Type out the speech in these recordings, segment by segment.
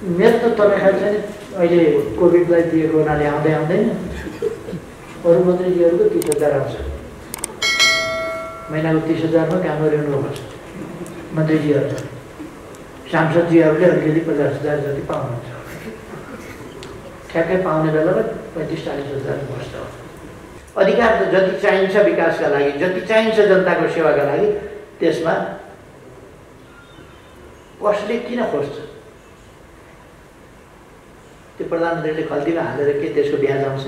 मेरो त तपाईँ खाल छ नि अहिले कोभिडलाई दिएको हुनाले आउँदैन अरू मन्त्रीजीहरूको 30,000 आउँछ महिनाको 30,000मा काम गरिरहनुपर्छ मन्त्रीजीहरू सांसदजीहरूले अलिकति 50,000 जति पाउनुहुन्छ ठ्याक्कै पाउने बेलामा 35-40,000 बस्छ अधिकार त जति चाहिन्छ विकासका लागि जति चाहिन्छ जनताको सेवाका लागि त्यसमा कसले किन खोज्छ त्यो प्रधानमन्त्रीले खल्तीमा हालेर के त्यसको ब्याज आउँछ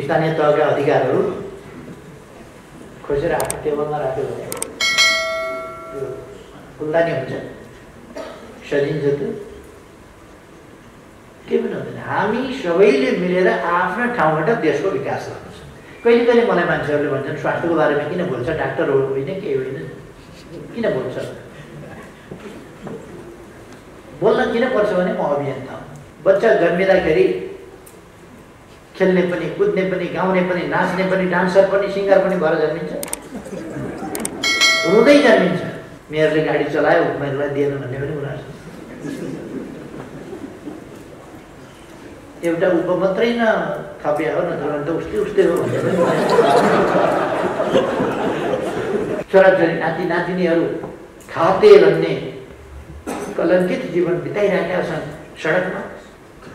स्थानीय तहका अधिकारहरू खोजेर आफ्नो टेबलमा राख्यो भने त्यो फुलदानी हुन्छ सजिन्छ त्यो के पनि हुँदैन हामी सबैले मिलेर आफ्नो ठाउँबाट देशको विकास गर्नुपर्छ कहिले कहिले मलाई मान्छेहरूले भन्छन् स्वास्थ्यको बारेमा किन बोल्छ डाक्टर होइन केही होइन किन बोल्छ बोल्न किन पर्छ भने म अभियन्ता हो बच्चा जन्मिँदाखेरि खेल्ने पनि कुद्ने पनि गाउने पनि नाच्ने पनि डान्सर पनि सिङ्गर पनि भएर जन्मिन्छ रुँदै जन्मिन्छ मेयरले गाडी चलायो उनीहरूलाई दिएन भन्ने पनि कुरा छ एउटा उप मात्रै न थप्या हो नत्र भने त उस्तै हो भन्ने पनि छोराछोरी नाति नातिनीहरू खाते भन्ने कलङ्कित जीवन बिताइरहेका छन् सडकमा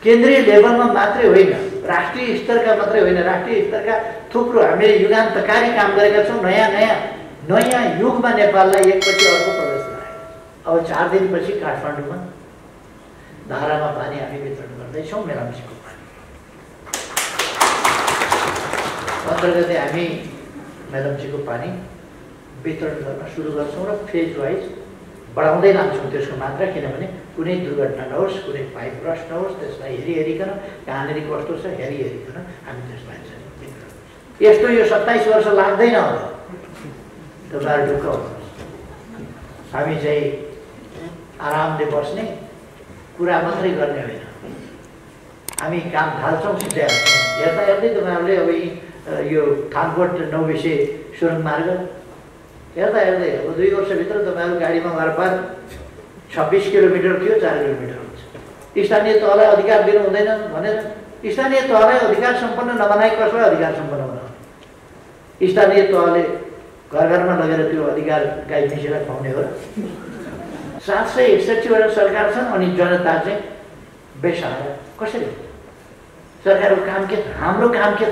केन्द्रीय लेभलमा मात्रै होइन राष्ट्रिय स्तरका मात्रै होइन राष्ट्रिय स्तरका थुप्रो हामीले युगान्तकारी काम गरेका छौँ नयाँ युगमा नेपाललाई एकपछि अर्को प्रवेश गरायो अब 4 दिनपछि काठमाडौँमा धारामा पानी हामी वितरण गर्दैछौँ मेलाम्चीको पानी 15 गते हामी मेलाम्चीको पानी वितरण गर्न सुरु गर्छौँ र फेज वाइज बढाउँदै लान्छौँ त्यसको मात्रा किनभने कुनै दुर्घटना नहोस् कुनै पाइप रस नहोस् त्यसलाई हेरिकन कहाँनिर कस्तो छ हेरिकन हामी त्यसलाई चाहिँ वितरण यस्तो यो 27 वर्ष लाग्दैन अब तपाईँहरू ढुक्क हुनुहोस् हामी चाहिँ आरामले बस्ने कुरा मात्रै गर्ने होइन हामी काम थाल्छौँ सिधै हेर्दा हेर्दै तपाईँहरूले अब यो थानकोट 9 विषय सुरुङ मार्ग हेर्दा हेर्दै अब 2 वर्षभित्र तपाईँहरू गाडीमा वारपार 26 किलोमिटर थियो 4 किलोमिटर हुन्छ स्थानीय तहलाई अधिकार दिनु हुँदैन भनेर स्थानीय तहलाई अधिकार सम्पन्न नबनाई कसलाई अधिकार सम्पन्न बनाउने स्थानीय तहले घर घरमा लगेर त्यो अधिकार गाई मिसेर खुवाउने हो 761 वटा सरकार छन् अनि जनता चाहिँ बेसहारा कसरी सरकारको काम के हाम्रो काम के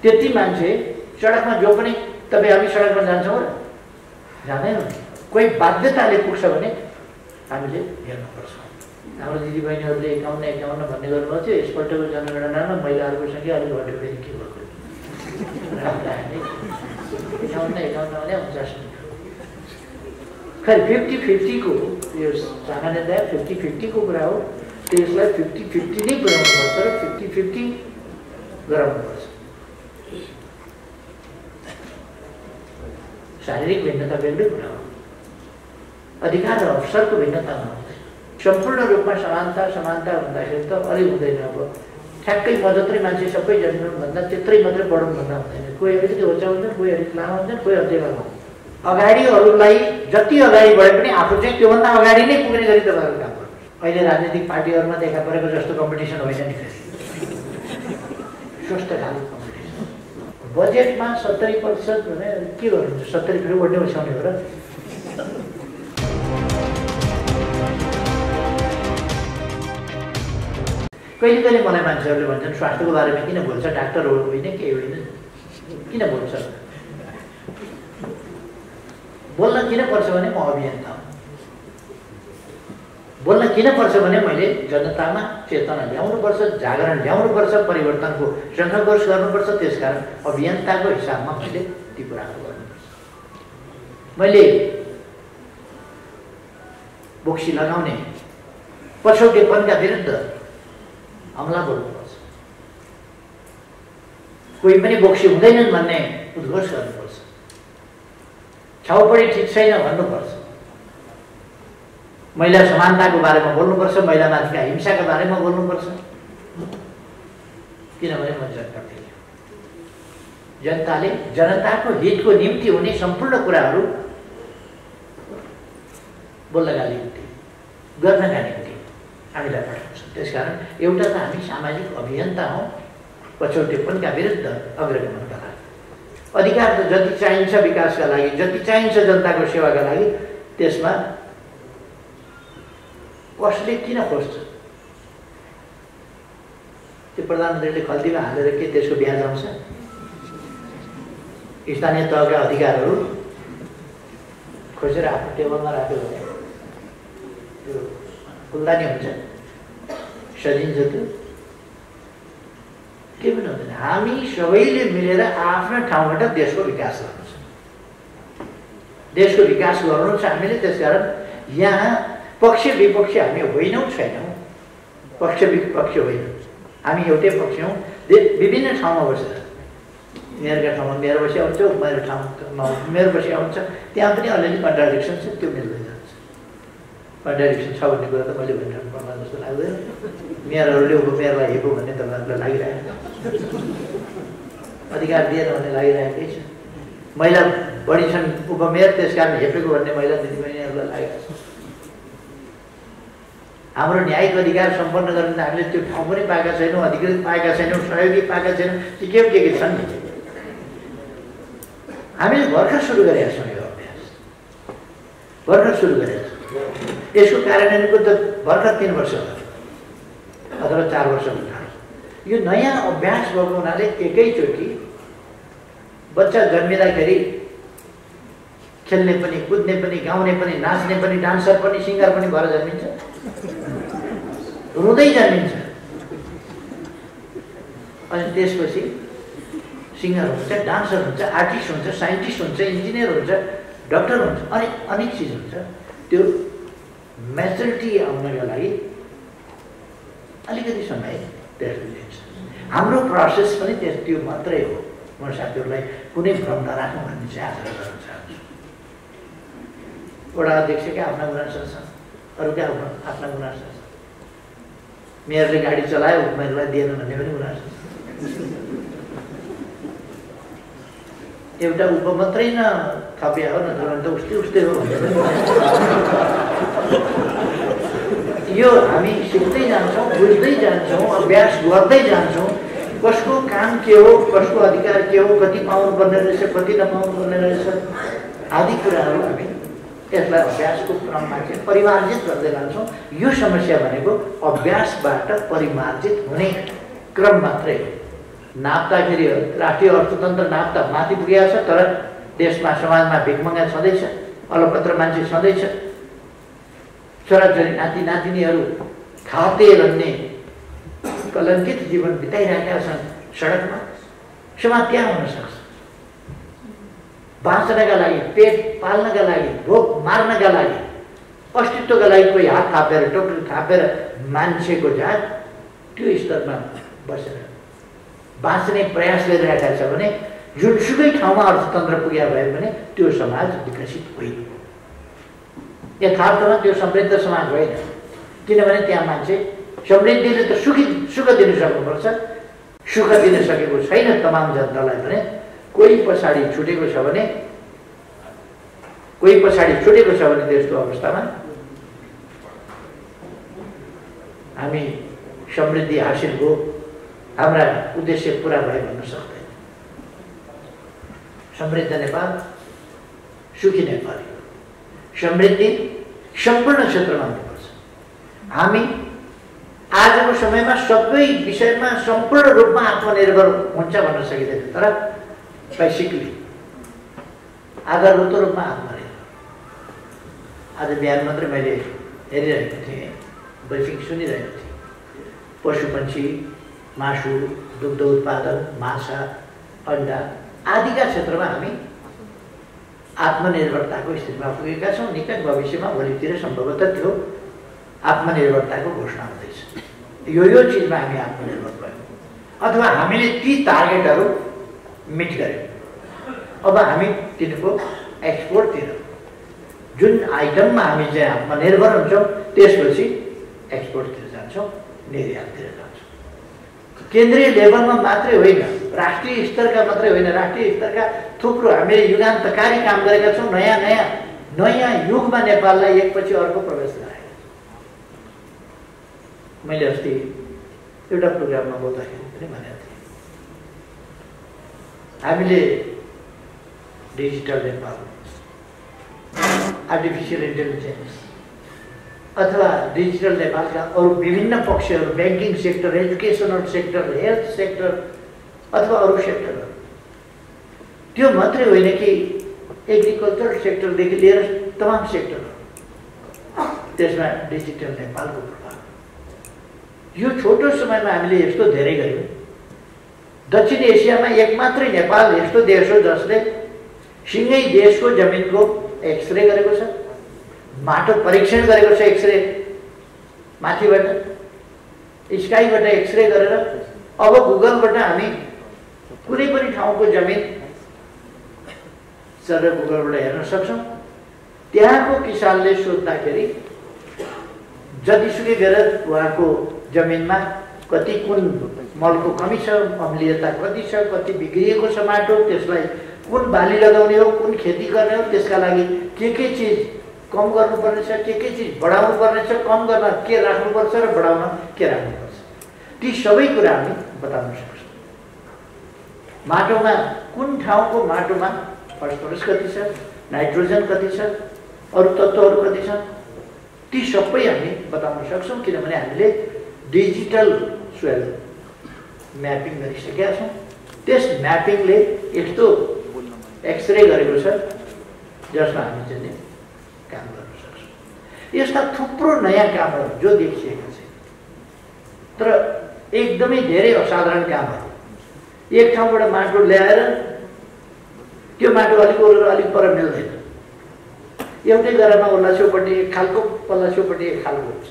त्यति मान्छे सडकमा जो पनि तपाईँ हामी सडकमा जान्छौँ र जाँदैनौँ कोही बाध्यताले पुग्छ भने हामीले हेर्नुपर्छ हाम्रो दिदीबहिनीहरूले 51 भन्ने गर्नुभएको थियो यसपल्टको जनगणनामा महिलाहरूको सङ्ख्या अलिक घट्यो फेरि के भएको 51 भने 49 खै 50-50 को यो सामान्यतया 50-50 को कुरा हो त्यसलाई 50-50 नै पुर्याउनुपर्छ र 50-50 गराउनुपर्छ शारीरिक भिन्नता बेग्लै कुरा हो अधिकार र अवसरको भिन्नता नहुँदैन सम्पूर्ण रूपमा समानता भन्दाखेरि त अलि हुँदैन अब ठ्याक्कै म जत्रै मान्छे सबै जन्मनुभन्दा त्यत्रै मात्रै बढौँ भन्दा हुँदैन कोही अलिकति होचा हुन्छन् कोही अलिक लामो हुन्छन् कोही अझै लामो अगाडिहरूलाई जति अगाडि बढे पनि आफू चाहिँ त्योभन्दा अगाडि नै पुग्ने गरी तपाईँहरू काम गर्नु अहिले राजनीतिक पार्टीहरूमा देखा परेको जस्तो कम्पिटिसन होइन नि स्वस्थ खालको कम्पिटिसन बजेटमा 70% भने के गर्नु 70 फेरि ओड्ने बसाउने हो र कहिले कहिले मलाई मान्छेहरूले भन्छन् स्वास्थ्यको बारेमा किन बोल्छ डाक्टर होइन केही होइन किन बोल्छ बोल्न किन पर्छ भने म अभियन्ता हो बोल्न किन पर्छ भने मैले जनतामा चेतना ल्याउनुपर्छ जागरण ल्याउनुपर्छ परिवर्तनको सङ्घर्ष गर्नुपर्छ त्यसकारण अभियन्ताको हिसाबमा मैले ती कुराहरू गर्नुपर्छ मैले बोक्सी लगाउने पछौटेपनका विरुद्ध हमला गर्नुपर्छ कोही पनि बोक्सी हुँदैनन् भन्ने उद्घोष गर्नुपर्छ छाउपडी ठिक छैन भन्नुपर्छ महिला समानताको बारेमा बोल्नुपर्छ महिलामाथिका हिंसाका बारेमा बोल्नुपर्छ किनभने म जनता थिएँ जनताले जनताको हितको निम्ति हुने सम्पूर्ण कुराहरू बोल्नका निम्ति गर्नका निम्ति हामीलाई पठाउँछ। त्यसकारण एउटा त हामी सामाजिक अभियन्ता हौँ पछौटेपनका विरुद्ध अग्रगमनका लागि। अधिकार त जति चाहिन्छ विकासका लागि, जति चाहिन्छ जनताको सेवाका लागि, त्यसमा कसले किन खोज्छ? त्यो प्रधानमन्त्रीले खल्तीमा हालेर के त्यसको ब्याज आउँछ? स्थानीय तहका अधिकारहरू खोजेर आफ्नो टेबलमा राख्यो भने त्यो फुलदानी हुन्छ, सजिन्छ। त्यो के पनि हुँदैन। हामी सबैले मिलेर आफ्नो ठाउँबाट देशको विकास गर्नु छ। देशको विकास गर्नु छ हामीले। त्यसकारण यहाँ पक्ष विपक्ष हामी होइनौँ, छैनौँ। पक्ष विपक्ष होइन, हामी एउटै पक्ष हौँ। विभिन्न ठाउँमा बसेर मेयरका ठाउँमा मेयर बसी आउँछ, मेरो ठाउँमा मेयर बसी आउँछ, त्यहाँ पनि अलिअलि कन्ट्राडिक्सन छ। त्यो मिल्दै जान्छ। कन्ट्राडिक्सन छ भन्ने कुरा त मैले भनिरहनु पर्ला जस्तो लाग्दैन। मेयरहरूले उपमेयरलाई हेपो भन्ने तपाईँहरूलाई लागिरहेको अधिकार दिएन भन्ने लागिरहेकै छ। महिला बढी छन् उपमेयर, त्यस कारण हेपेको भन्ने महिला दिदीबहिनीहरूलाई लागेको छ। हाम्रो न्यायिक अधिकार सम्पन्न गर्न हामीले त्यो ठाउँ पनि पाएका छैनौँ, अधिकृत पाएका छैनौँ, सहयोगी पाएका छैनौँ। के छन् नि? हामीले भर्खर सुरु गरेका छौँ यो अभ्यास, भर्खर सुरु गरेका छौँ। यसको कार्यान्वयनको त भर्खर 3 वर्ष भयो अथवा 4 वर्ष भयो। यो नयाँ अभ्यास भएको हुनाले एकैचोटि बच्चा जन्मिँदाखेरि खेल्ने पनि, कुद्ने पनि, गाउने पनि, नाच्ने पनि, डान्सर पनि, सिङ्गर पनि भएर जन्मिन्छ? रुँदै जन्मिन्छ। अनि त्यसपछि सिङ्गर हुन्छ, डान्सर हुन्छ, आर्टिस्ट हुन्छ, साइन्टिस्ट हुन्छ, इन्जिनियर हुन्छ, डक्टर हुन्छ, अनि अनेक चिज हुन्छ। त्यो म्याचुरिटी आउनका लागि अलिकति समय त्यसले लिन्छ। हाम्रो प्रोसेस पनि त्यो मात्रै हो। म साथीहरूलाई कुनै भ्रम नराख्नु भन्ने चाहिँ आग्रह गर्न चाहन्छु। वडा अध्यक्षका आफ्ना गुनासो छन्, अरूका आफ्ना गुनासो छन्। मेयरले गाडी चलायो, उपमेयरलाई दिएन भन्ने पनि गुनासो छ। एउटा उप मात्रै न थपिया हो न त उस्तै हो भन्ने पनि यो हामी सिक्दै जान्छौँ, बुझ्दै जान्छौँ, अभ्यास गर्दै जान्छौँ। कसको काम के हो, कसको अधिकार के हो, कति पाउनुपर्ने रहेछ, कति नपाउनुपर्ने रहेछ आदि कुराहरू हामी यसलाई अभ्यासको क्रममा चाहिँ परिमार्जित गर्दै जान्छौँ। यो समस्या भनेको अभ्यासबाट परिमार्जित हुने क्रम मात्रै हो। नाप्दाखेरि राष्ट्रिय अर्थतन्त्र नाप्दा माथि पुगेको छ, तर देशमा समाजमा भिखमङ्गा छँदैछ, अलपत्र मान्छे छँदैछ। छोराछोरी नाति नातिनीहरू खाते भन्ने कलङ्कित जीवन बिताइरहेका छन् सडकमा। समाज त्यहाँ हुन सक्छ। बाँच्नका लागि, पेट पाल्नका लागि, भोक मार्नका लागि, अस्तित्वका लागि कोही हात थापेर, टोकरी थापेर मान्छेको जात त्यो स्तरमा बसेर बाँच्ने प्रयास गरिरहेका छ भने जुनसुकै ठाउँमा अर्थतन्त्र पुगेका भयो भने त्यो समाज विकसित होइन। यथार्थमा त्यो समृद्ध समाज होइन। किनभने त्यहाँ मान्छे समृद्धिले त सुख दिन सक्नुपर्छ। सुख दिन सकेको छैन तमाम जनतालाई भने कोही पछाडि छुटेको छ भने त्यस्तो अवस्थामा हामी समृद्धि हासिलको हाम्रा उद्देश्य पुरा भए भन्न सक्दैन। समृद्ध नेपाल, सुखी नेपाल, समृद्धि सम्पूर्ण क्षेत्रमा हुनुपर्छ। हामी आजको समयमा सबै विषयमा सम्पूर्ण रूपमा आत्मनिर्भर हुन्छ भन्न सकिँदैन, तर बेसिकली आधारभूत रूपमा आत्मनिर्भर। आज बिहान मात्रै मैले हेरिरहेको थिएँ, ब्रिफिङ सुनिरहेको थिएँ। पशुपक्षी, मासु, दुग्ध उत्पादन, माछा, अन्डा आदिका क्षेत्रमा हामी आत्मनिर्भरताको स्थितिमा पुगेका छौँ। निकट भविष्यमा भोलितिर सम्भवतः त्यो आत्मनिर्भरताको घोषणा हुँदैछ। यो चिजमा हामी आत्मनिर्भर भयौँ अथवा हामीले ती टार्गेटहरू मिट गऱ्यौँ। अब हामी तिनीको एक्सपोर्टतिर, जुन आइटममा हामी चाहिँ आत्मनिर्भर हुन्छौँ त्यसपछि एक्सपोर्टतिर जान्छौँ, निर्याततिर जान्छौँ। केन्द्रीय लेभलमा मात्रै होइन, राष्ट्रिय स्तरका मात्रै होइन, राष्ट्रिय स्तरका थुप्रो हामीले युगान्तकारी काम गरेका छौँ। नयाँ युगमा नेपाललाई एकपछि अर्को प्रवेश गराएका छौँ। मैले अस्ति एउटा प्रोग्राममा बोल्दाखेरि पनि भनेको थिएँ, हामीले डिजिटल नेपाल, आर्टिफिसियल इन्टेलिजेन्स अथवा डिजिटल नेपालका अरू विभिन्न पक्षहरू, banking sector, educational sector, health sector अथवा अरू सेक्टरहरू, त्यो मात्रै होइन कि एग्रिकल्चर सेक्टरदेखि लिएर तमाम सेक्टरहरू, त्यसमा डिजिटल नेपालको प्रभाव। यो छोटो समयमा हामीले यस्तो धेरै गऱ्यौँ। दक्षिण एसियामा एक मात्रै नेपाल यस्तो देश हो जसले सिँगै देशको जमिनको एक्सरे गरेको छ, माटो परीक्षण गरेको छ, एक्सरे माथिबाट स्काईबाट एक्सरे गरेर अब गुगलबाट हामी कुनै पनि ठाउँको जमिन सर गुगलबाट हेर्न सक्छौँ। त्यहाँको किसानले सोध्दाखेरि जतिसुकै गरेर उहाँको जमिनमा कति कुन मलको कमी छ, अम्लीयता कति छ, कति बिग्रिएको छ माटो, त्यसलाई कुन बाली लगाउने हो, कुन खेती गर्ने हो, त्यसका लागि के चिज कम गर्नुपर्ने छ, के चिज बढाउनु पर्ने छ, कम गर्न के राख्नुपर्छ र बढाउन के राख्नुपर्छ, ती सबै कुरा हामी बताउन सक्छौँ। माटोमा कुन ठाउँको माटोमा फस्फरस कति छ, नाइट्रोजन कति छ, अरू तत्त्वहरू कति छन्, ती सबै हामी बताउन सक्छौँ। किनभने हामीले डिजिटल सोइल म्यापिङ गरिसकेका छौँ। त्यस म्यापिङले यस्तो एक्सरे गरेको छ जसमा हामी चाहिँ काम गर्न सक्छौँ। यस्ता थुप्रो नयाँ कामहरू जो देखिएका छन्, तर एकदमै धेरै असाधारण कामहरू। एक ठाउँबाट माटो ल्याएर त्यो माटो अलिक ओरेर अलिक पर मिल्दैन, एउटै गरामा ओर्ला छेउपट्टि एक खालको, पल्ला छेउपट्टि एक खालको हुन्छ।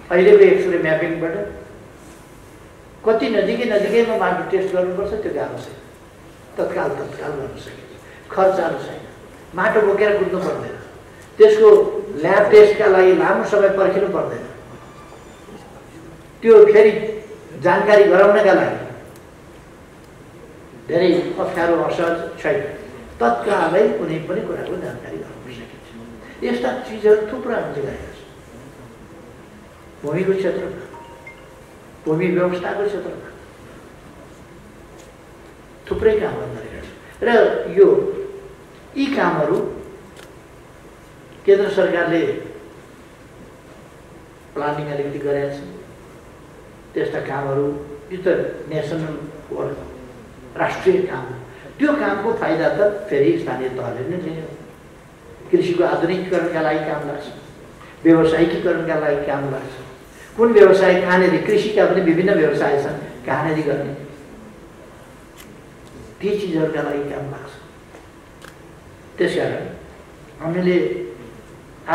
अहिलेको एक्सरे म्यापिङबाट कति नजिकैमा माटो टेस्ट गर्नुपर्छ त्यो गाह्रो छैन, तत्काल गर्न सकिन्छ, खर्चाहरू छैन, माटो बोकेर कुद्नु पर्दैन, त्यसको ल्याब टेस्टका लागि लामो समय पर्खिनु पर्दैन, त्यो फेरि जानकारी गराउनका लागि धेरै अप्ठ्यारो असहज छैन, तत्कालै कुनै पनि कुराको जानकारी गराउन सकिन्छ। यस्ता चिजहरू थुप्रो हामीले गरेका छौँ। भूमिको क्षेत्रमा, भूमि व्यवस्थाको क्षेत्रमा थुप्रै कामहरू गरेका छौँ र यी कामहरू केन्द्र सरकारले प्लानिङ अलिकति गरेका छ। त्यस्ता कामहरू यो त नेसनल वर्क, राष्ट्रिय काम, त्यो कामको फाइदा त फेरि स्थानीय तहले नै लिने हो। कृषिको आधुनिकीकरणका लागि काम लाग्छ, व्यावसायिकीकरणका लागि काम लाग्छ। कुन व्यवसाय कहाँनिर, कृषिका पनि विभिन्न व्यवसाय छन्, कहाँनिर गर्ने, ती चिजहरूका लागि काम लाग्छ। त्यसकारण हामीले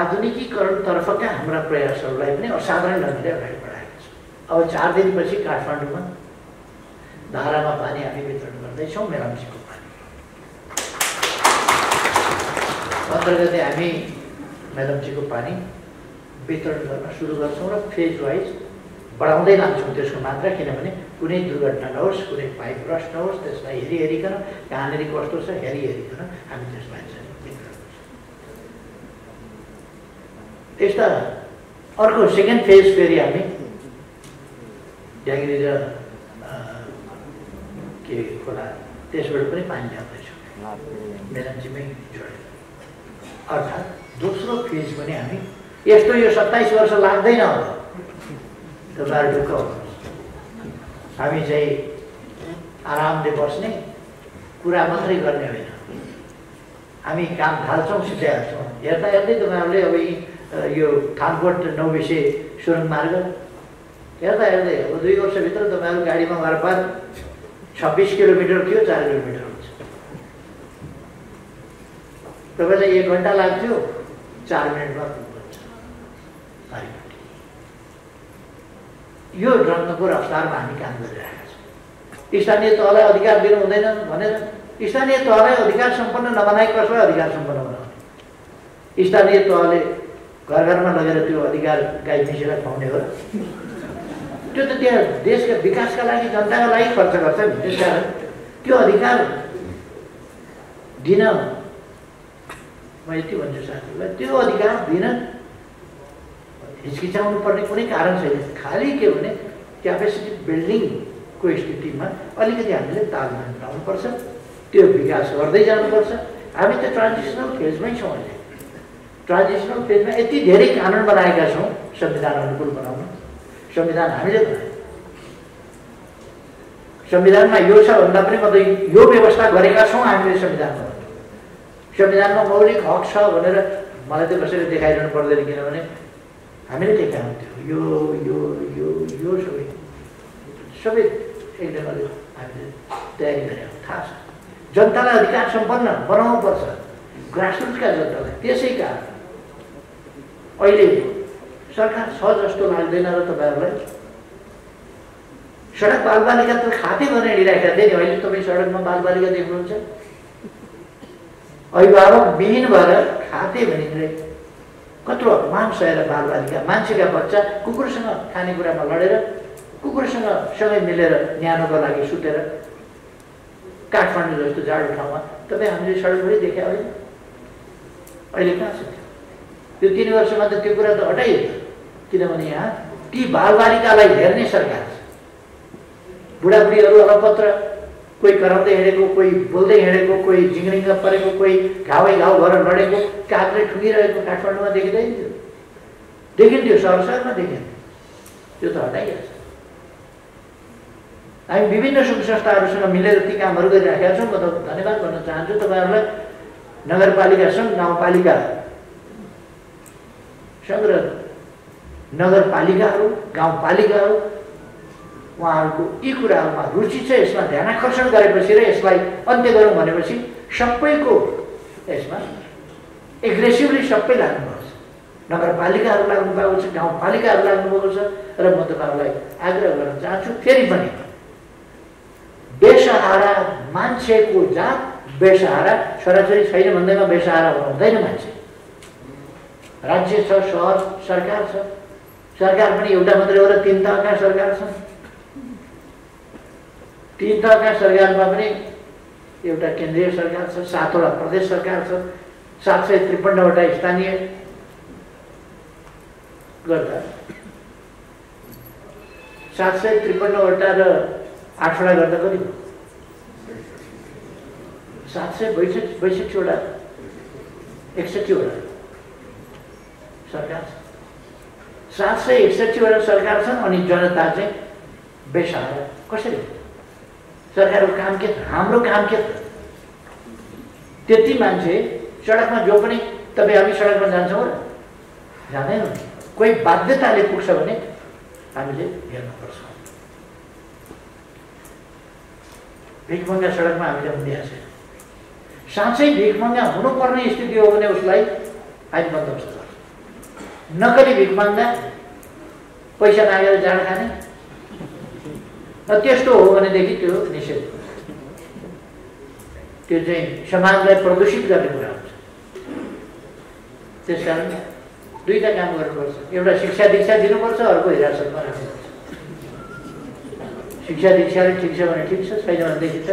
आधुनिकीकरणतर्फका हाम्रा प्रयासहरूलाई पनि असाधारण ढङ्गले अगाडि बढाएका छौँ। अब 4 दिनपछि काठमाडौँमा धारामा पानी हामी वितरण गर्दैछौँ, मेलम्चीको पानी। 15 गते हामी मेलम्चीको पानी वितरण गर्न सुरु गर्छौँ र फेज वाइज बढाउँदै लान्छौँ त्यसको मात्रा। किनभने कुनै दुर्घटना नहोस्, कुनै पाइप ब्रस्ट नहोस्, त्यसलाई हेरिकन कहाँनिर कस्तो छ हेरिकन हामी त्यसलाई चाहिँ वितरण गर्छौँ। यस्ता अर्को सेकेन्ड फेज फेरि हामी ड्याङ्ग्री र के खोला त्यसबाट पनि पानी ल्याउँदैछौँ, मेलम्चीमै छोडेर। अर्थात् दोस्रो फेज पनि हामी यस्तो यो 27 वर्ष लाग्दैन होला, तपाईँहरू ढुक्क हुनुहोस्। हामी चाहिँ आरामले बस्ने कुरा मात्रै गर्ने होइन, हामी काम थाल्छौँ, सिधै हाल्छौँ। हेर्दा हेर्दै तपाईँहरूले अब यो थानकोट 9 विषय सुरुङ मार्ग हेर्दा हेर्दै अब 2 वर्षभित्र तपाईँहरू गाडीमा वारपार 26 किलोमिटर थियो, 4 किलोमिटर हुन्छ। तपाईँलाई 1 घन्टा लाग्थ्यो, 4 मिनटमा पुग्नुहुन्छ। यो ढङ्गको रफ्तारमा हामी काम गरिरहेका छौँ। स्थानीय तहलाई अधिकार दिनु हुँदैन भनेर स्थानीय तहलाई अधिकार सम्पन्न नबनाई कसलाई अधिकार सम्पन्न बनाउने? स्थानीय तहले घर घरमा लगेर त्यो अधिकार गाई मिसेर खुवाउने हो र? त्यो त त्यहाँ देशका विकासका लागि, जनताका लागि खर्च गर्छ नि। त्यसकारण त्यो अधिकार दिन, म यति भन्छु साथीहरूलाई, त्यो अधिकार दिन हिचकिचाउनु पर्ने कुनै कारण छैन। खालि के भने क्यापेसिटी बिल्डिङको स्थितिमा अलिकति हामीले तालमेल मिलाउनुपर्छ, त्यो विकास गर्दै जानुपर्छ। हामी त ट्रान्जिसनल फेजमै छौँ अहिले। ट्रान्जिसनल फेजमा यति धेरै कानुन बनाएका छौँ संविधान अनुकूल बनाउन। संविधान हामीले बनायौँ, संविधानमा यो छ भन्दा पनि मतलब यो व्यवस्था गरेका छौँ हामीले संविधानमा। संविधानमा मौलिक हक छ भनेर मलाई त कसैले देखाइरहनु पर्दैन, किनभने हामीले देखायौँ त्यो यो यो यो यो सबै सबै एक ढङ्गले हामीले तयारी गरेका थाहा छ। जनतालाई अधिकार सम्पन्न बनाउनुपर्छ, ग्रासरुटका जनतालाई। त्यसै कारण अहिले सरकार छ जस्तो लाग्दैन र तपाईँहरूलाई। सडक बालबालिका त खाते भनेर हिँडिरहेका थिए नि, अहिले तपाईँ सडकमा बालबालिका देख्नुहुन्छ? अभिभावक विहीन भएर खाते भनिँदै कत्रो अपमान सहेर बालबालिका, मान्छेका बच्चा कुकुरसँग खानेकुरामा लडेर, कुकुरसँग सँगै मिलेर न्यानोको लागि सुतेर काठमाडौँ जस्तो जाडो ठाउँमा तपाईँ हामीले सडकभरि देख्या होइन? अहिले कहाँ छ त्यो? 3 वर्षमा त त्यो कुरा त हटाइयो, किनभने यहाँ ती बालबालिकालाई हेर्ने सरकार छ। बुढाबुढीहरू अलपत्र, कोही कराउँदै हिँडेको, कोही बोल्दै हिँडेको, कोही जिङ्रिङ्ग परेको, कोही घावै घाउ भएर लडेको, कागले ठुगिरहेको काठमाडौँमा देखिँदैन थियो। देखिन्थ्यो, सहरमा देखिन्थ्यो। त्यो त हटाइएको छ। हामी विभिन्न सङ्घ संस्थाहरूसँग मिलेर ती कामहरू गरिराखेका छौँ। म त धन्यवाद भन्न चाहन्छु तपाईँहरूलाई। नगरपालिका सङ्घ, गाउँपालिका सङ्घ र नगरपालिकाहरू, गाउँपालिकाहरू, उहाँहरूको यी कुराहरूमा रुचि छ। यसमा ध्यानाकर्षण गरेपछि र यसलाई अन्त्य गरौँ भनेपछि सबैको यसमा एग्रेसिभली सबै लाग्नुपर्छ। नगरपालिकाहरू लाग्नुभएको छ, गाउँपालिकाहरू लाग्नुभएको छ। र म तपाईँहरूलाई आग्रह गर्न चाहन्छु, फेरि पनि बेसहारा मान्छेको जात, बेसहारा छोराछोरी छैन भन्दैमा बेसहारा हुँदैन मान्छे। राज्य छ, सहर सरकार छ। सरकार पनि एउटा मात्रै हो र 3 तहका सरकार छन्। 3 तहका सरकारमा पनि एउटा केन्द्रीय सरकार छ, 7वटा प्रदेश सरकार छ, 753वटा स्थानीय गर्दा 753वटा र 8वटा गर्दा कति भयो? 762वटा 61वटा सरकार छ। 761वटा सरकार छन् अनि जनता चाहिँ बेसहारा कसरी? सरकारको काम के? हाम्रो काम के? त्यति मान्छे सडकमा जो पनि तपाईँ हामी सडकमा जान्छौँ र जाँदैनौँ। कोही बाध्यताले पुग्छ भने हामीले हेर्नुपर्छ। भिखमङ्गा सडकमा हामीले हुँदै छैन। साँच्चै भिखमङ्गा हुनुपर्ने स्थिति हो भने उसलाई आइन बन्दोबस्त गर्छ। नकली भिखमङ्गा पैसा मागेर जाँड खाने र त्यस्तो हो भनेदेखि त्यो निषेध, त्यो चाहिँ समाजलाई प्रदूषित गर्ने कुरा हुन्छ। त्यसकारण दुईटा काम गर्नुपर्छ। एउटा शिक्षा दीक्षा दिनुपर्छ, अर्को हिरासतमा राख्नुपर्छ। शिक्षा दीक्षाले ठिक छ भने ठिक छ, छैन भनेदेखि त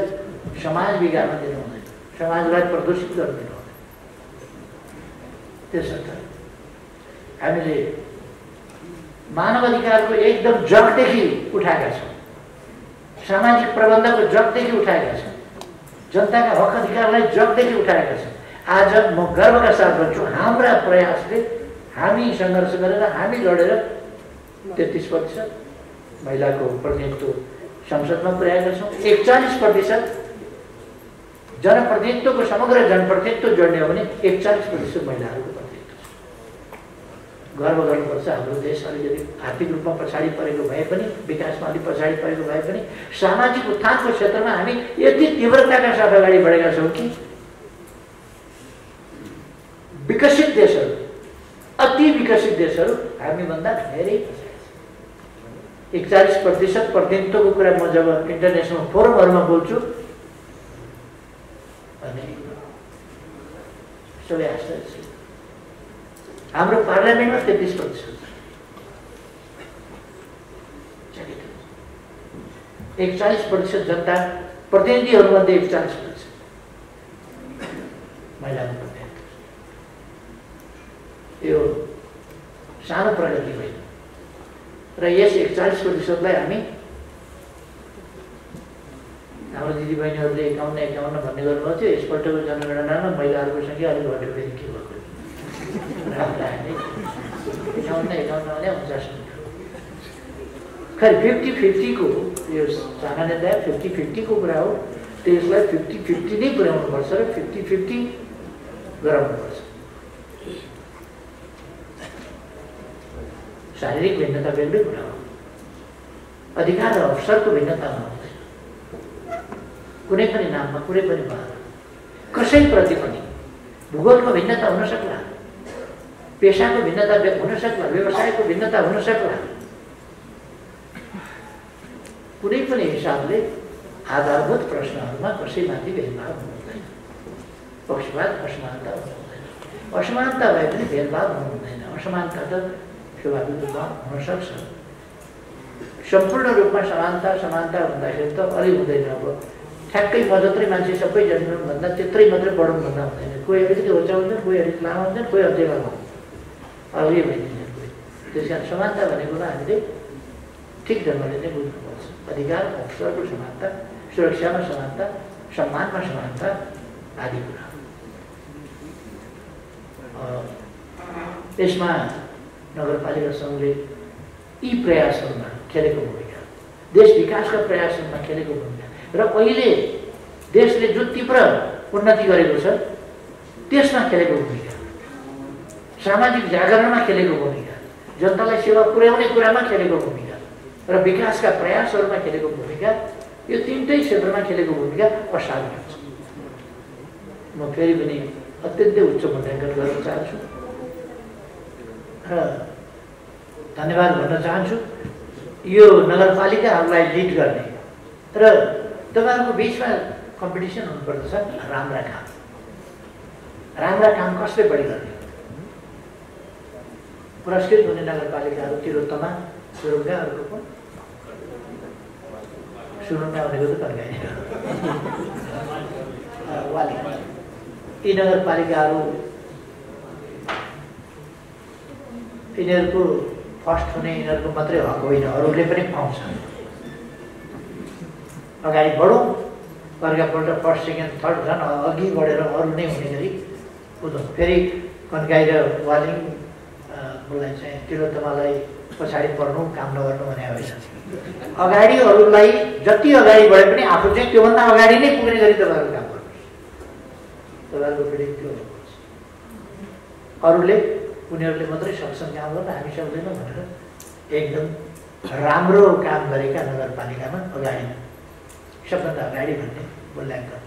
समाज बिगार्न दिनु हुँदैन, समाजलाई प्रदूषित गर्न दिनु हुँदैन। त्यसर्थ हामीले मानव अधिकारको एकदम जगदेखि उठाएका छौँ, सामाजिक प्रबन्धको जगदेखि उठाएका छौँ, जनताका हक अधिकारलाई जगदेखि उठाएका छौँ। आज म गर्वका साथ भन्छु, हाम्रा प्रयासले हामी सङ्घर्ष गरेर हामी लडेर 33% महिलाको प्रतिनिधित्व संसदमा पुर्याएका छौँ। 41% जनप्रतिनिधित्वको समग्र जनप्रतिनिधित्व जोड्ने हो भने 41% महिलाहरूको प्रतिनिधित्व छ। गर्व गर्नुपर्छ। हाम्रो देश अलिकति आर्थिक रूपमा पछाडि परेको भए पनि, विकासमा अलिक पछाडि परेको भए पनि, सामाजिक उत्थानको क्षेत्रमा हामी यति तीव्रताका साथ अगाडि बढेका छौँ कि विकसित देशहरू, अति विकसित देशहरू हामीभन्दा धेरै पछाडि छ। 41% प्रतिनिधित्वको कुरा म जब इन्टरनेसनल फोरमहरूमा बोल्छु भने सबै आश्चर्य छ। हाम्रो पार्लियामेन्टमा 33%, 41% जनता प्रतिनिधिहरूमध्ये 41% महिलाको प्रतिनिधित्व। यो सानो प्रगति होइन र यस 41% हामी हाम्रो दिदीबहिनीहरूले 51 भन्ने गर्नुभएको थियो। यसपल्टको जनगणनामा महिलाहरूको सङ्ख्या अलिक घट्यो फेरि के भएको राम्रै 51 भने 49 खै 50-50 को यो सामान्यतया 50-50 को कुरा हो। त्यसलाई 50-50 नै पुर्याउनुपर्छ र 50-50 गराउनुपर्छ। शारीरिक भिन्नता बेग्लै कुरा हो। अधिकार र अवसरको भिन्नता हुँदैन कुनै पनि नाममा, कुनै पनि बाहना कसैप्रति पनि। भूगोलको भिन्नता हुन सक्ला, पेसाको भिन्नता हुन सक्ला, व्यवसायको भिन्नता हुन सक्ला। कुनै पनि हिसाबले आधारभूत प्रश्नहरूमा कसैमाथि भेदभाव हुँदैन। पक्षपात असमानता हुँदैन। असमानता भए पनि भेदभाव हुँदैन। असमानता त स्वाभाविक रूपमा हुन सक्छ। सम्पूर्ण रूपमा समानता हुँदाखेरि त अलि हुँदैन। अब ठ्याक्कै म जत्रै मान्छे सबै जन्मनु भन्दा त्यत्रै मात्रै बढौँ भन्दा हुँदैन। कोही अलिकति होच्याउँछन्, कोही अलिक लामो हुन्छन्, कोही अझै लामो अघि भइदिन्छन् कोही। त्यस कारण समानता भनेको हामीले ठिक ढङ्गले नै बुझ्नुपर्छ। अधिकार अवसरको समानता, सुरक्षामा समानता, सम्मानमा समानता आदि कुरा। यसमा नगरपालिका सङ्घले यी प्रयासहरूमा खेलेको भूमिका, देश विकासका प्रयासहरूमा खेलेको भूमिका र अहिले देशले जुन तीव्र उन्नति गरेको छ त्यसमा खेलेको भूमिका, सामाजिक जागरणमा खेलेको भूमिका, जनतालाई सेवा पुर्याउने कुरामा खेलेको भूमिका र विकासका प्रयासहरूमा खेलेको भूमिका, यो तीनटै क्षेत्रमा खेलेको भूमिका असाधारण छ। म फेरि पनि अत्यन्तै उच्च मूल्याङ्कन गर्न चाहन्छु र धन्यवाद भन्न चाहन्छु यो नगरपालिकाहरूलाई लिड गर्ने। र तपाईँहरूको बिचमा कम्पिटिसन हुनुपर्दछ राम्रा काम। राम्रा काम कसले बढी गर्ने? पुरस्कृत हुने नगरपालिकाहरू तिलोत्तमा, सुरुङ्गा, अर्को को सुरुङ्गा भनेको त तर्काई वाली। यी नगरपालिकाहरू यिनीहरूको फर्स्ट हुने यिनीहरूको मात्रै हक होइन, अरूले पनि पाउँछ। अगाडि बढौँ, अर्कापल्ट फर्स्ट सेकेन्ड थर्ड झन् अघि बढेर अरू नै हुने गरी कुदौँ। फेरि कन्काई र वालिङ मलाई चाहिँ तिलोत्तमालाई पछाडि पर्नु, काम नगर्नु भने होइन। अगाडि अरूलाई जति अगाडि बढे पनि आफू चाहिँ त्योभन्दा अगाडि नै पुग्ने गरी तपाईँहरू काम गर्नुहोस्। तपाईँहरूको फेरि त्यो हुनुपर्छ। अरूले उनीहरूले मात्रै सक्छन् काम गर्न, हामी सक्दैनौँ भनेर एकदम राम्रो काम गरेका नगरपालिकामा अगाडि, सबभन्दा अगाडि भन्ने मूल्याङ्कन,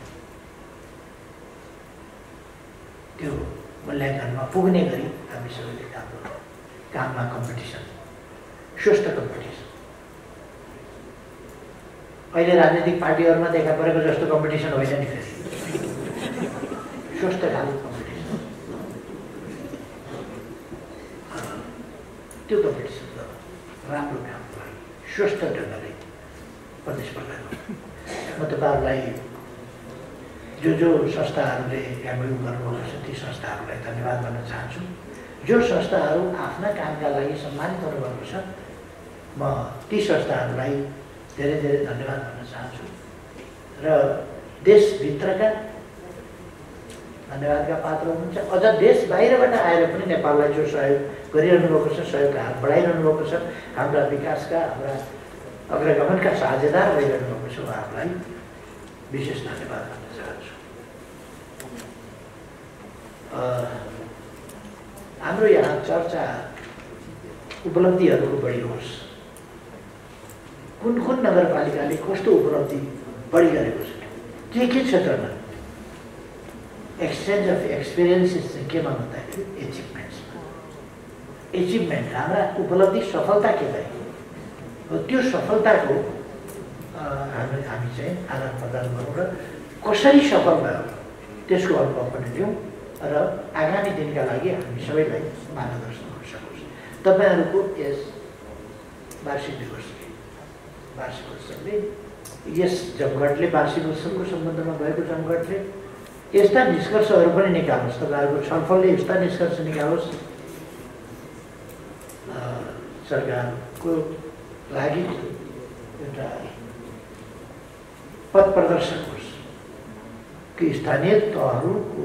त्यो मूल्याङ्कनमा पुग्ने गरी हामी सबैले काम गर्छौँ। काममा कम्पिटिसन, स्वस्थ कम्पिटिसन। अहिले राजनीतिक पार्टीहरूमा देखा परेको जस्तो कम्पिटिसन होइन नि, फेरि स्वस्थ खालको कम्पिटिसन। त्यो कम्पिटिसन गर्नु, राम्रो काम गर्नु, स्वस्थ ढङ्गले प्रतिस्पर्धा गर्नु। म तपाईँहरूलाई जो संस्थाहरूले एमओयू गर्नुभएको छ ती संस्थाहरूलाई धन्यवाद भन्न चाहन्छु। जो संस्थाहरू आफ्ना कामका लागि सम्मानित हुनुभएको छ म ती संस्थाहरूलाई धेरै धेरै धन्यवाद भन्न चाहन्छु र देशभित्रका धन्यवादका पात्र हुनुहुन्छ। अझ देश बाहिरबाट आएर पनि नेपाललाई जो सहयोग गरिरहनु भएको छ, सहयोगका हात बढाइरहनु भएको छ, हाम्रा विकासका, हाम्रा अग्रगमनका साझेदार भइरहनु भएको छ, उहाँहरूलाई विशेष धन्यवाद भन्न चाहन्छु। हाम्रो यहाँ चर्चा उपलब्धिहरूको बढी होस्। कुन कुन नगरपालिकाले कस्तो उपलब्धि बढी गरेको छ, के क्षेत्रमा एक्सचेन्ज अफ एक्सपिरियन्सेस चाहिँ केमा भन्दाखेरि एचिभमेन्ट, हाम्रा उपलब्धि सफलता के गरे हो, त्यो सफलताको हामी चाहिँ आदान प्रदान गरौँ र कसरी सफल भयो त्यसको अनुभव पनि लिउँ र आगामी दिनका लागि हामी सबैलाई मार्गदर्शन गर्न सकोस्। तपाईँहरूको यस वार्षिक उत्सवले, यस जमघटले, वार्षिक उत्सवको सम्बन्धमा भएको जमघटले यस्ता निष्कर्षहरू पनि निकालोस्। तपाईँहरूको छलफलले यस्ता निष्कर्ष निकालोस् सरकारको लागि एउटा पथ प्रदर्शन होस् कि स्थानीय तहहरूको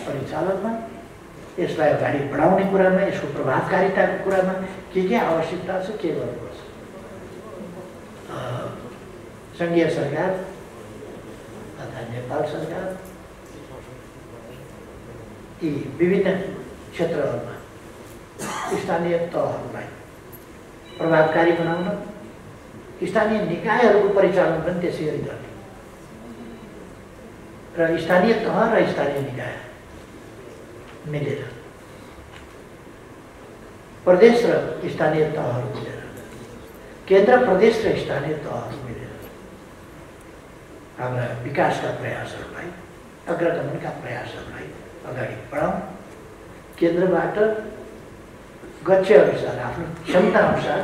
परिचालनमा यसलाई अगाडि बढाउने कुरामा, यसको प्रभावकारिताको कुरामा के आवश्यकता छ, के गर्नुपर्छ। सङ्घीय सरकार तथा नेपाल सरकार यी विभिन्न क्षेत्रहरूमा स्थानीय तहहरूलाई प्रभावकारी बनाउन, स्थानीय निकायहरूको परिचालन पनि त्यसै गरी गर्ने र स्थानीय तह र स्थानीय निकाय मिलेर, प्रदेश र स्थानीय तहहरू मिलेर, केन्द्र प्रदेश र स्थानीय तहहरू मिलेर हाम्रा विकासका प्रयासहरूलाई, अग्रगमनका प्रयासहरूलाई अगाडि बढाउँ। केन्द्रबाट गच्छे अनुसार, आफ्नो क्षमता अनुसार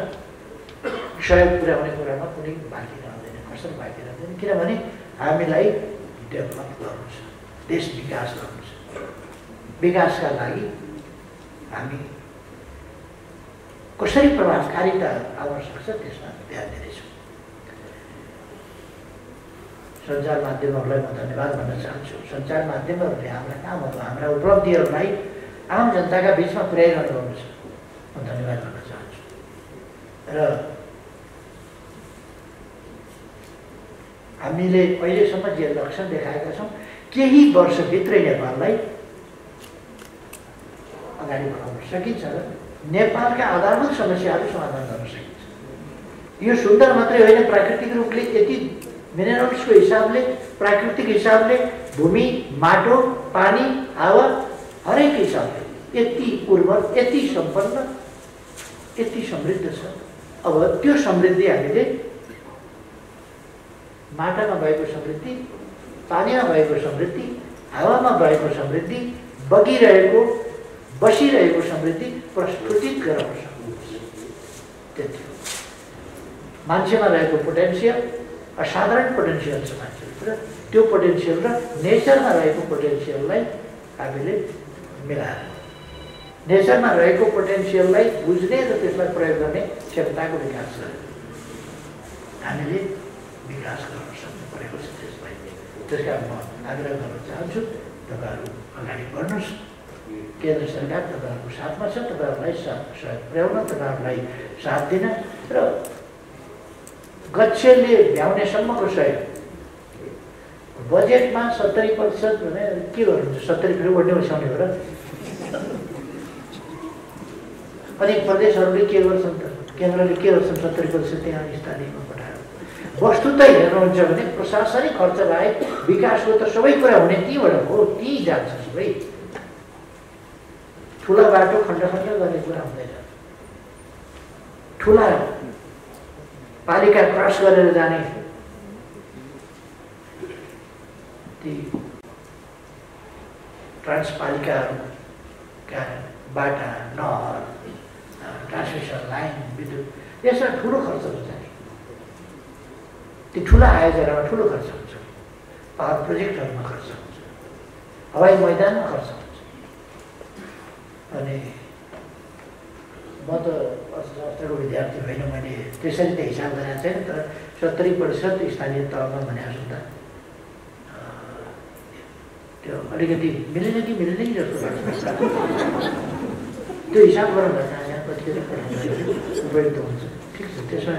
सहयोग पुर्याउने कुरामा कुनै बाँकी रहँदैन, कसर बाँकी रहँदैन। किनभने हामीलाई डेभलप गर्नु छ, देश विकास गर्नु छ। विकासका लागि हामी कसरी प्रभावकारिता आवश्यक छ त्यसमा ध्यान दिनेछौँ। सञ्चार माध्यमहरूलाई म धन्यवाद भन्न चाहन्छु। सञ्चार माध्यमहरूले हाम्रा कामहरू, हाम्रा उपलब्धिहरूलाई आम जनताका बिचमा पुर्याइरहनु गर्नु छ, म धन्यवाद भन्न चाहन्छु। र हामीले अहिलेसम्म जे लक्ष्य देखाएका छौँ, केही वर्षभित्रै नेपाललाई अगाडि बढाउन सकिन्छ र नेपालका आधारभूत समस्याहरू समाधान गर्न सकिन्छ। यो सुन्दर मात्रै होइन, प्राकृतिक रूपले यति मिनरल्सको हिसाबले, प्राकृतिक हिसाबले, भूमि, माटो, पानी, हावा हरेक हिसाबले यति उर्वर, यति सम्पन्न, यति समृद्ध छ। अब त्यो समृद्धि हामीले माटामा भएको समृद्धि, पानीमा भएको समृद्धि, हावामा भएको समृद्धि, बगिरहेको, बसिरहेको समृद्धि प्रस्फुटित गराउन सक्नुहुन्छ। त्यति हो। मान्छेमा रहेको पोटेन्सियल असाधारण पोटेन्सियल छ मान्छेको, र त्यो पोटेन्सियल र नेचरमा रहेको पोटेन्सियललाई हामीले मिलाएर, नेचरमा रहेको पोटेन्सियललाई बुझ्ने र त्यसलाई प्रयोग गर्ने क्षमताको विकास गरेर हामीले विकास गर्न सक्नु परेको छ त्यसलाई। त्यस कारण म आग्रह गर्न चाहन्छु, तपाईँहरू अगाडि बढ्नुहोस्। केन्द्र सरकार तपाईँहरूको साथमा छ, तपाईँहरूलाई सहयोग पुर्याउन, तपाईँहरूलाई साथ दिन र गच्छेले भ्याउनेसम्मको सहयोग। बजेटमा 70% भने के गर्नुहुन्छ? 70 फेरि ओड्ने उछाउने हो र? अनि प्रदेशहरूले के गर्छन् त? केन्द्रले के गर्छन्? 70% त्यहाँ स्थानीयमा पठाएर। वस्तुतः हेर्नुहुन्छ भने प्रशासनिक खर्च बाहेक विकासको त सबै कुरा हुने त्यहीँबाट हो, त्यहीँ जान्छ सबै। ठुला बाटो खण्ड खण्ड गर्ने कुरा हुँदैन, ठुला पालिका क्रस गरेर जाने ती ट्रान्सपालिकाहरूका बाटा, नहर, ट्रान्समिसन लाइन, विद्युत, यसमा ठुलो खर्च हुन्छ नि। ती ठुला आयोजनामा ठुलो खर्च हुन्छ, पावर प्रोजेक्टहरूमा खर्च हुन्छ, हवाई मैदानमा खर्च हुन्छ। अनि म त अर्थशास्त्रको विद्यार्थी होइन, मैले त्यसरी त हिसाब गरेको छैन, तर 70% स्थानीय तहमा भनेको छु त त्यो अलिकति मिलेन कि मिल्दैन जस्तो लाग्छ। त्यो हिसाब गरौँ न, यहाँ कतिखेर उपयुक्त हुन्छ। ठिक छ, त्यसमा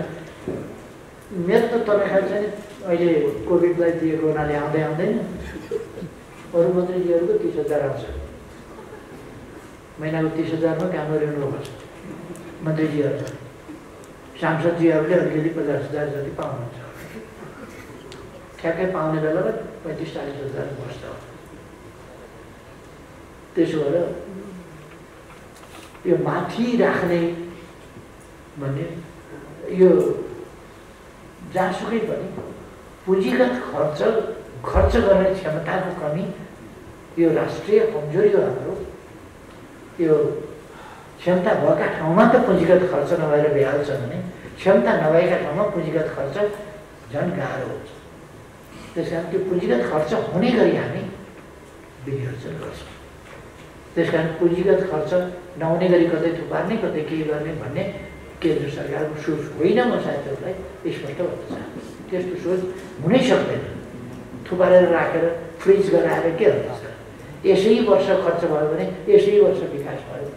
मेरो त तनखा चाहिँ अहिले कोभिडलाई दिएको हुनाले आउँदैन। अरू मन्त्रीजीहरूको 30,000 आउँछ, महिनाको 30,000मा काम गरिरहनु पर्छ मन्त्रीजीहरू। सांसदजीहरूले अलिकति 50,000 जति पाउनुहुन्छ, ठ्याक्कै पाउने बेलामा 35-40,000 बस्छ। त्यसो भएर यो माथि राख्ने भन्ने, यो जहाँसुकै पनि पुँजीगत खर्च गर्ने क्षमताको कमी यो राष्ट्रिय कमजोरी हो हाम्रो। यो क्षमता भएका ठाउँमा त पुँजीगत खर्च नभएर भइहाल्छ भने, क्षमता नभएका ठाउँमा पुँजीगत खर्च झन् गाह्रो हुन्छ। त्यस कारण त्यो पुँजीगत खर्च हुने गरी हामी विनियोजन गर्छौँ। त्यस कारण पुँजीगत खर्च नहुने गरी कतै थुपार्ने, कतै के गर्ने भन्ने केन्द्र सरकारको सोच होइन, म सायद त्यसलाई स्पष्ट भन्न चाहन्छु। त्यस्तो सोच हुनै सक्दैन। थुपारेर राखेर फ्रिज गराएर के हुन्छ? यसै वर्ष खर्च भयो भने यसै वर्ष विकास भयो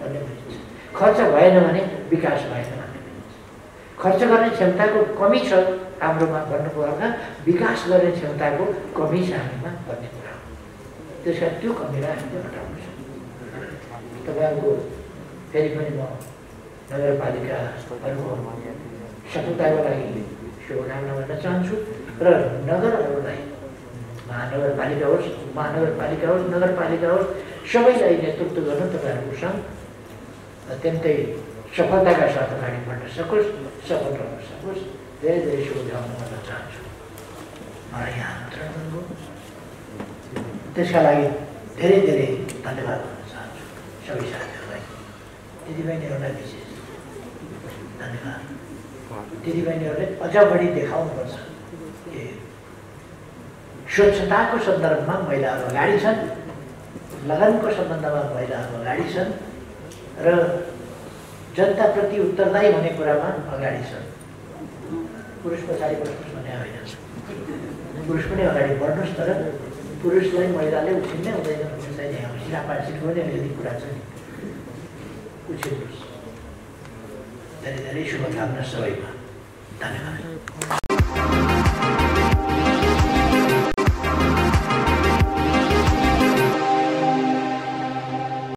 भन्ने बुझिन्छ। खर्च भएन भने विकास भएन भन्ने बुझिन्छ। खर्च गर्ने क्षमताको कमी छ हाम्रोमा भन्नुको अर्थ विकास गर्ने क्षमताको कमी छ हामीमा भन्ने कुरा हो। त्यस कारण त्यो कमीलाई हामीले हटाउनु छ। तपाईँहरूको फेरि पनि म नगरपालिकाहरूको सफलताको लागि शुभकामना भन्न चाहन्छु र नगरहरूलाई महानगरपालिका होस्, नगरपालिका होस्, सबैलाई नेतृत्व गर्न तपाईँहरूको सङ्घ अत्यन्तै सफलताका साथ अगाडि बढ्न सकोस्, सफल रहन सकोस्। धेरै धेरै शुभकामना भन्न चाहन्छु। मलाई यहाँ आमन्त्रण गर्नुभयो, त्यसका लागि धेरै धेरै धन्यवाद भन्न चाहन्छु सबै साथीहरूलाई। दिदीबहिनीहरूलाई विशेष धन्यवाद। दिदीबहिनीहरूले अझ बढी देखाउनुपर्छ कि स्वच्छताको सन्दर्भमा महिलाहरू अगाडि छन्, लगनको सम्बन्धमा महिलाहरू अगाडि छन् र जनताप्रति उत्तरदायी हुने कुरामा अगाडि छन्। पुरुष पछाडि बस्नुहोस् भन्ने होइन, पुरुष पनि अगाडि बढ्नुहोस्, तर पुरुषलाई महिलाले उछिन्नै हुँदैन भन्ने चाहिँ यहाँ सिरापार्सीको पनि अलिअलि कुरा छ नि, उछिन्नुहोस्। धेरै धेरै शुभकामना सबैमा। धन्यवाद।